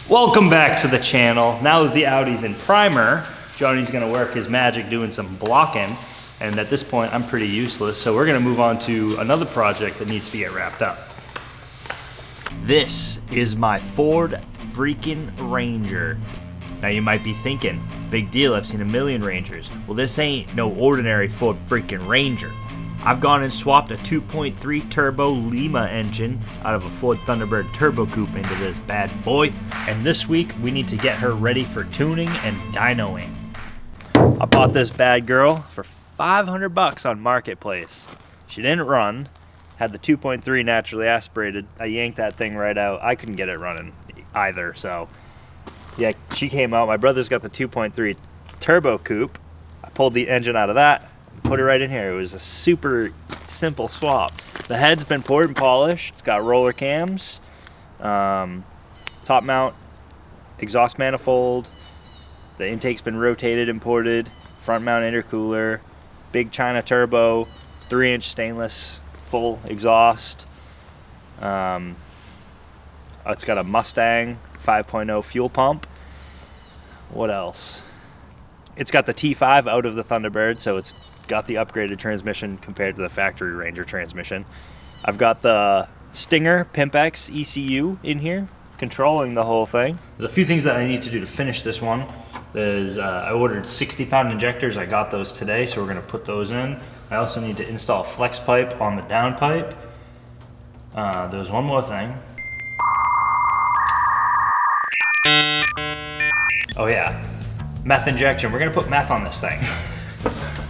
Welcome back to the channel. Now that the Audi's in primer, Johnny's gonna work his magic doing some blocking, and at this point I'm pretty useless, so we're gonna move on to another project that needs to get wrapped up. This is my Ford freaking Ranger. Now you might be thinking, big deal, I've seen a million Rangers. Well, this ain't no ordinary Ford freaking Ranger. I've gone and swapped a 2.3 turbo Lima engine out of a Ford Thunderbird turbo coupe into this bad boy. And this week we need to get her ready for tuning and dynoing. I bought this bad girl for $500 on Marketplace. She didn't run, had the 2.3 naturally aspirated. I yanked that thing right out. I couldn't get it running either, so yeah, she came out. My brother's got the 2.3 turbo coupe. I pulled the engine out of that, put it right in here. It was a super simple swap. The head's been poured and polished. It's got roller cams, top mount, exhaust manifold. The intake's been rotated and ported. Front mount intercooler, big China turbo, 3-inch stainless full exhaust. It's got a Mustang 5.0 fuel pump. What else? It's got the T5 out of the Thunderbird, so it's got the upgraded transmission compared to the factory Ranger transmission. I've got the Stinger Pimp-X ECU in here, controlling the whole thing. There's a few things that I need to do to finish this one. I ordered 60-pound injectors. I got those today, so we're gonna put those in. I also need to install flex pipe on the downpipe. There's one more thing. Oh yeah, meth injection. We're gonna put meth on this thing.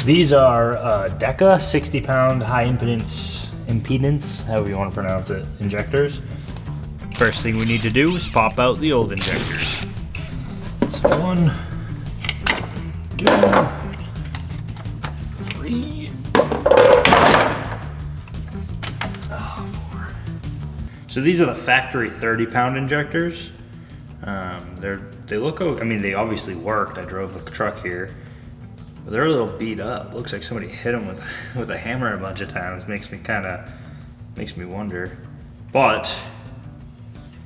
These are Deca 60-pound high impedance, however you want to pronounce it, injectors. First thing we need to do is pop out the old injectors. So 1, 2, 3, 4. So these are the factory 30-pound injectors. They look, I mean, they obviously worked. I drove the truck here. But they're a little beat up. Looks like somebody hit them with a hammer a bunch of times. Makes me wonder. But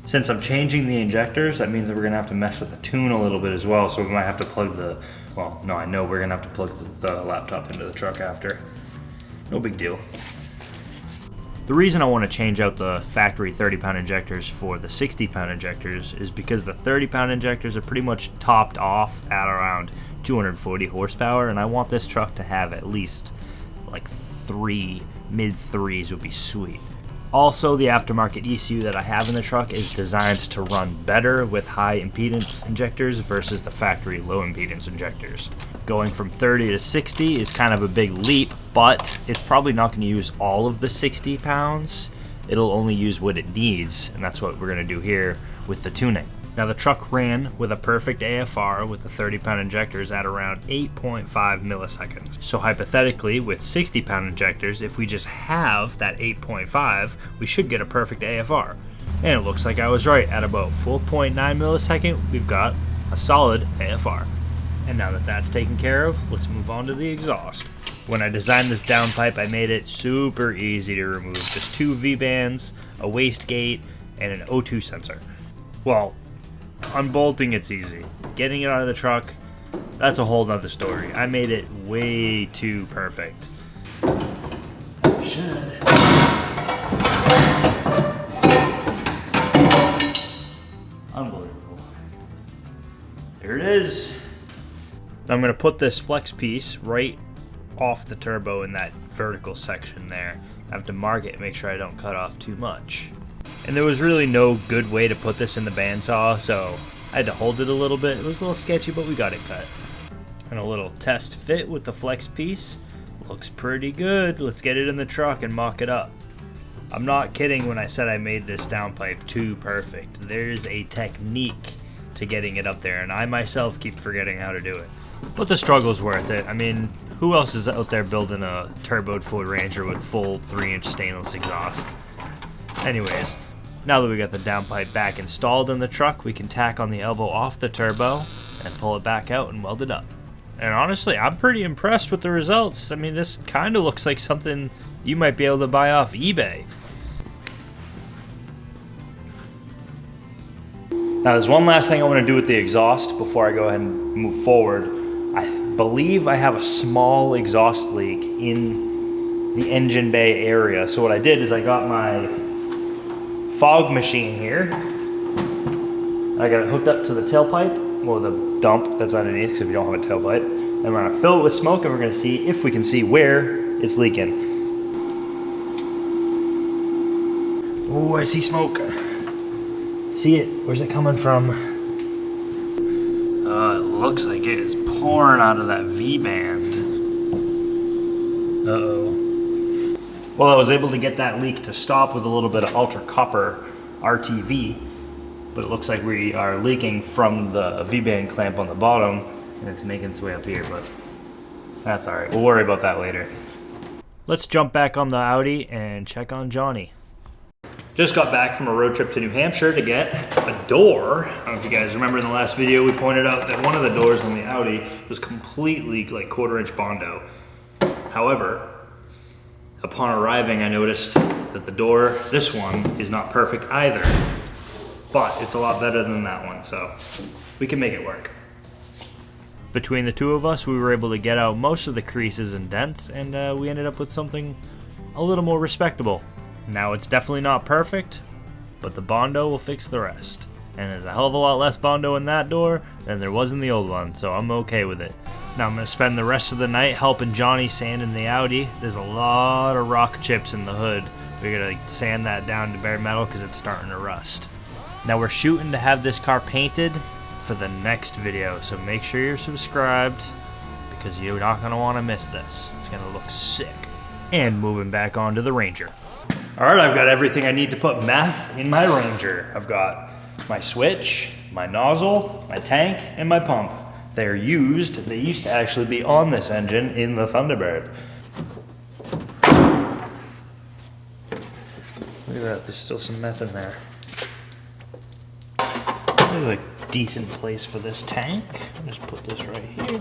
since I'm changing the injectors, that means that we're gonna have to mess with the tune a little bit as well. So we might have to plug I know we're gonna have to plug the laptop into the truck after. No big deal. The reason I want to change out the factory 30-pound injectors for the 60-pound injectors is because the 30-pound injectors are pretty much topped off at around 240 horsepower, and I want this truck to have at least like mid-3s would be sweet. Also, the aftermarket ECU that I have in the truck is designed to run better with high impedance injectors versus the factory low impedance injectors. Going from 30 to 60 is kind of a big leap, but it's probably not going to use all of the 60 pounds. It'll only use what it needs, and that's what we're going to do here with the tuning. Now the truck ran with a perfect AFR with the 30-pound injectors at around 8.5 milliseconds. So hypothetically, with 60-pound injectors, if we just have that 8.5, we should get a perfect AFR. And it looks like I was right. At about 4.9 millisecond, we've got a solid AFR. And now that that's taken care of, let's move on to the exhaust. When I designed this downpipe, I made it super easy to remove. Just 2 V-bands, a wastegate, and an O2 sensor. Well, unbolting it's easy. Getting it out of the truck, that's a whole nother story. I made it way too perfect. Should. Unbelievable. There it is. I'm gonna put this flex piece right off the turbo in that vertical section there. I have to mark it and make sure I don't cut off too much. And there was really no good way to put this in the bandsaw, so I had to hold it a little bit. It was a little sketchy, but we got it cut. And a little test fit with the flex piece. Looks pretty good. Let's get it in the truck and mock it up. I'm not kidding when I said I made this downpipe too perfect. There's a technique to getting it up there, and I myself keep forgetting how to do it. But the struggle's worth it. I mean, who else is out there building a turboed Ford Ranger with full 3-inch stainless exhaust? Anyways, now that we got the downpipe back installed in the truck, we can tack on the elbow off the turbo and pull it back out and weld it up. And honestly, I'm pretty impressed with the results. I mean, this kind of looks like something you might be able to buy off eBay. Now there's one last thing I want to do with the exhaust before I go ahead and move forward. I believe I have a small exhaust leak in the engine bay area. So what I did is I got my fog machine here. I got it hooked up to the tailpipe, or the dump that's underneath, because we don't have a tailpipe. And we're gonna fill it with smoke, and we're gonna see if we can see where it's leaking. Oh, I see smoke. See it? Where's it coming from? It looks like it is pouring out of that V-band. Uh-oh. Well, I was able to get that leak to stop with a little bit of ultra copper RTV, but it looks like we are leaking from the V-band clamp on the bottom, and it's making its way up here, but that's all right. We'll worry about that later. Let's jump back on the Audi and check on Johnny. Just got back from a road trip to New Hampshire to get a door. I don't know if you guys remember in the last video, we pointed out that one of the doors on the Audi was completely like 1/4-inch Bondo. However, upon arriving, I noticed that the door, this one, is not perfect either. But it's a lot better than that one, so we can make it work. Between the two of us, we were able to get out most of the creases and dents, and we ended up with something a little more respectable. Now it's definitely not perfect, but the Bondo will fix the rest. And there's a hell of a lot less Bondo in that door than there was in the old one, so I'm okay with it. Now I'm going to spend the rest of the night helping Johnny sand in the Audi. There's a lot of rock chips in the hood. We're going to sand that down to bare metal because it's starting to rust. Now we're shooting to have this car painted for the next video, so make sure you're subscribed because you're not going to want to miss this. It's going to look sick. And moving back on to the Ranger. Alright, I've got everything I need to put meth in my Ranger. I've got my switch, my nozzle, my tank, and my pump. They're used. They used to actually be on this engine in the Thunderbird. Look at that, there's still some meth in there. This is a decent place for this tank. I'll just put this right here.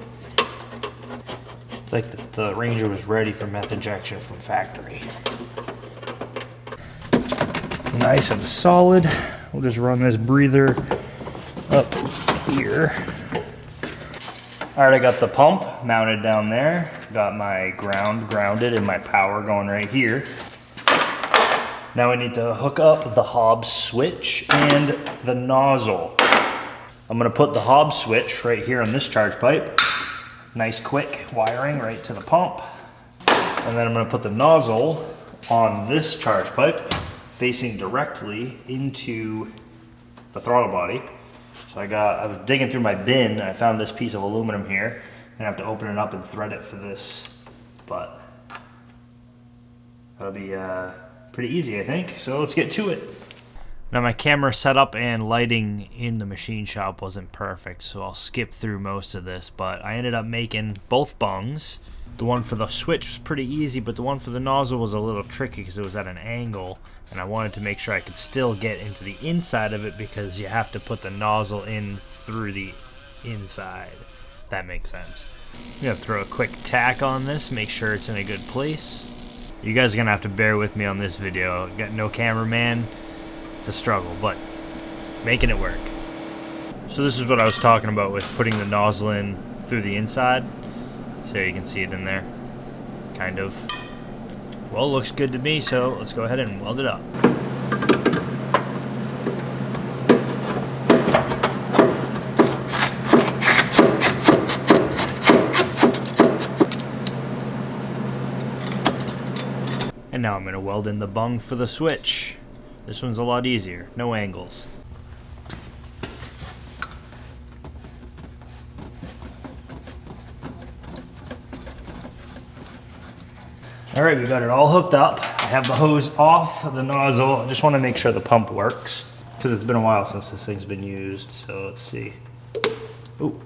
It's like the Ranger was ready for meth injection from factory. Nice and solid. We'll just run this breather up here. All right, I got the pump mounted down there. Got my grounded and my power going right here. Now I need to hook up the Hobbs switch and the nozzle. I'm gonna put the Hobbs switch right here on this charge pipe. Nice quick wiring right to the pump. And then I'm gonna put the nozzle on this charge pipe facing directly into the throttle body. So I was digging through my bin and I found this piece of aluminum here. I have to open it up and thread it for this, but that'll be pretty easy, I think. So let's get to it. Now my camera setup and lighting in the machine shop wasn't perfect, so I'll skip through most of this, but I ended up making both bungs. The one for the switch was pretty easy, but the one for the nozzle was a little tricky because it was at an angle, and I wanted to make sure I could still get into the inside of it because you have to put the nozzle in through the inside. If that makes sense. I'm gonna throw a quick tack on this, make sure it's in a good place. You guys are gonna have to bear with me on this video. Got no cameraman. It's a struggle, but making it work. So this is what I was talking about with putting the nozzle in through the inside. So you can see it in there, kind of. Well, it looks good to me, so let's go ahead and weld it up. And now I'm going to weld in the bung for the switch. This one's a lot easier, no angles. All right, we got it all hooked up. I have the hose off the nozzle. I just want to make sure the pump works because it's been a while since this thing's been used. So let's see. Ooh.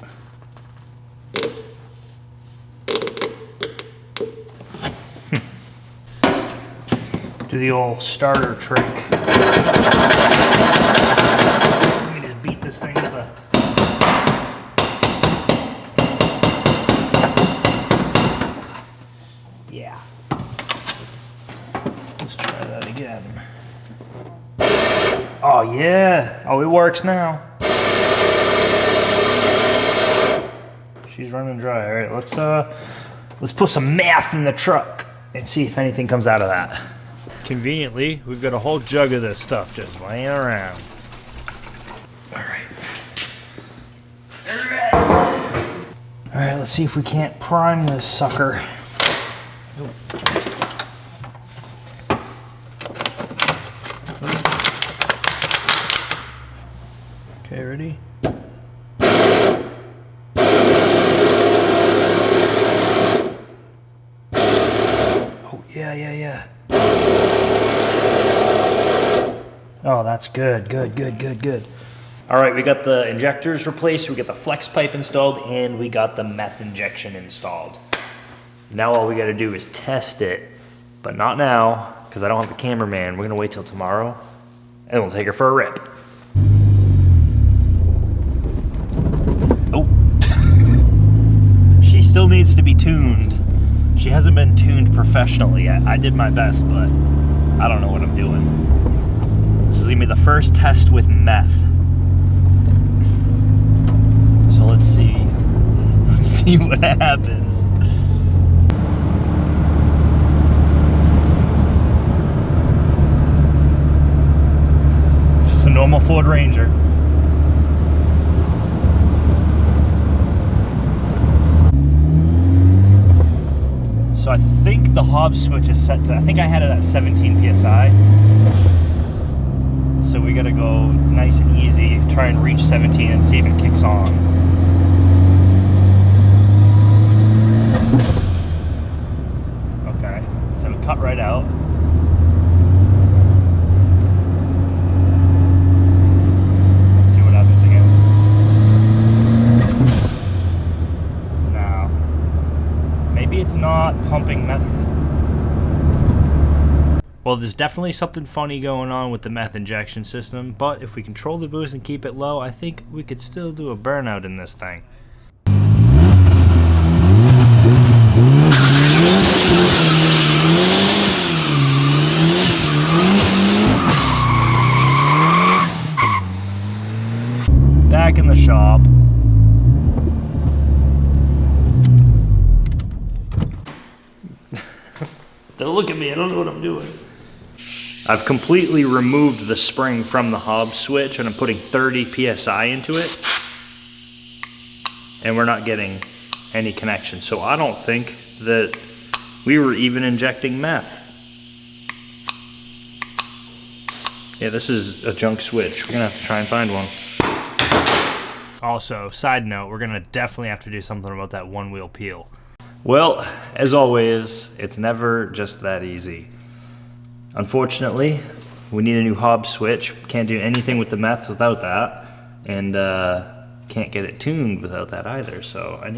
Do the old starter trick. Let me just beat this thing with a... Yeah. Let's try that again. Oh yeah. Oh, it works now. she's running dry. All right, let's put some meth in the truck and see if anything comes out of that. Conveniently, we've got a whole jug of this stuff just laying around. All right. All right, let's see if we can't prime this sucker. Oh. Okay, ready? Oh, yeah. Oh, that's good. All right, we got the injectors replaced, we got the flex pipe installed, and we got the meth injection installed. Now all we gotta do is test it, but not now, because I don't have a cameraman. We're gonna wait till tomorrow, and we'll take her for a rip. Oh. She still needs to be tuned. She hasn't been tuned professionally yet. I did my best, but I don't know what I'm doing. This is gonna be the first test with meth. So let's see what happens. Just a normal Ford Ranger. So I think the Hobbs switch is set to, I think I had it at 17 PSI. So we gotta go nice and easy, try and reach 17 and see if it kicks on. Okay, so it cut right out. Let's see what happens again. Now, maybe it's not pumping meth. Well, there's definitely something funny going on with the meth injection system, but if we control the boost and keep it low, I think we could still do a burnout in this thing. Back in the shop. Don't look at me, I don't know what I'm doing. I've completely removed the spring from the Hobbs switch and I'm putting 30 PSI into it. And we're not getting any connection. So I don't think that we were even injecting meth. Yeah, this is a junk switch. We're gonna have to try and find one. Also, side note, we're gonna definitely have to do something about that one wheel peel. Well, as always, it's never just that easy. Unfortunately, we need a new Hobbs switch. Can't do anything with the meth without that, and can't get it tuned without that either. So I'm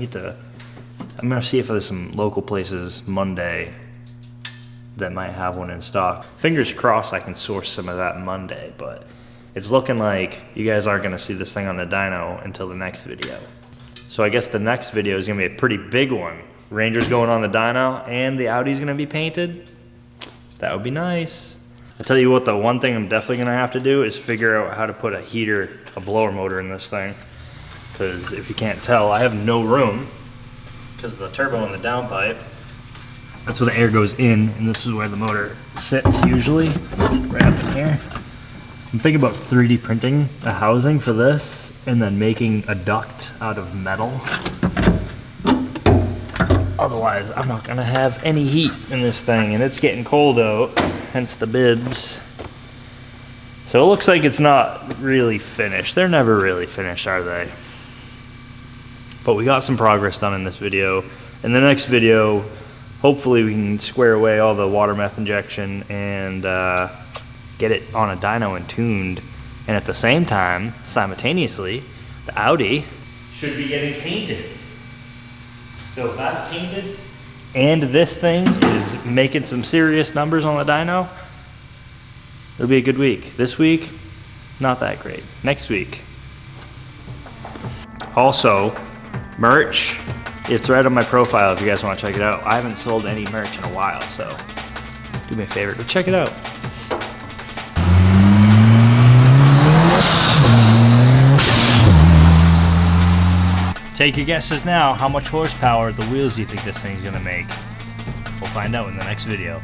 gonna see if there's some local places Monday that might have one in stock. Fingers crossed I can source some of that Monday, but it's looking like you guys aren't gonna see this thing on the dyno until the next video. So I guess the next video is gonna be a pretty big one. Ranger's going on the dyno and the Audi's gonna be painted. That would be nice. I'll tell you what, the one thing I'm definitely gonna have to do is figure out how to put a blower motor in this thing. Because if you can't tell, I have no room because of the turbo and the downpipe. That's where the air goes in, and this is where the motor sits usually, right up in here. I'm thinking about 3D printing a housing for this and then making a duct out of metal. Otherwise, I'm not gonna have any heat in this thing, and it's getting cold out, hence the bibs. So it looks like it's not really finished. They're never really finished, are they? But we got some progress done in this video. In the next video, hopefully we can square away all the water meth injection and get it on a dyno and tuned. And at the same time, simultaneously, the Audi should be getting painted. So if that's painted, and this thing is making some serious numbers on the dyno, it'll be a good week. This week, not that great. Next week. Also, merch, it's right on my profile if you guys want to check it out. I haven't sold any merch in a while, so do me a favor, go check it out. Take your guesses now. How much horsepower at the wheels do you think this thing's gonna make? We'll find out in the next video.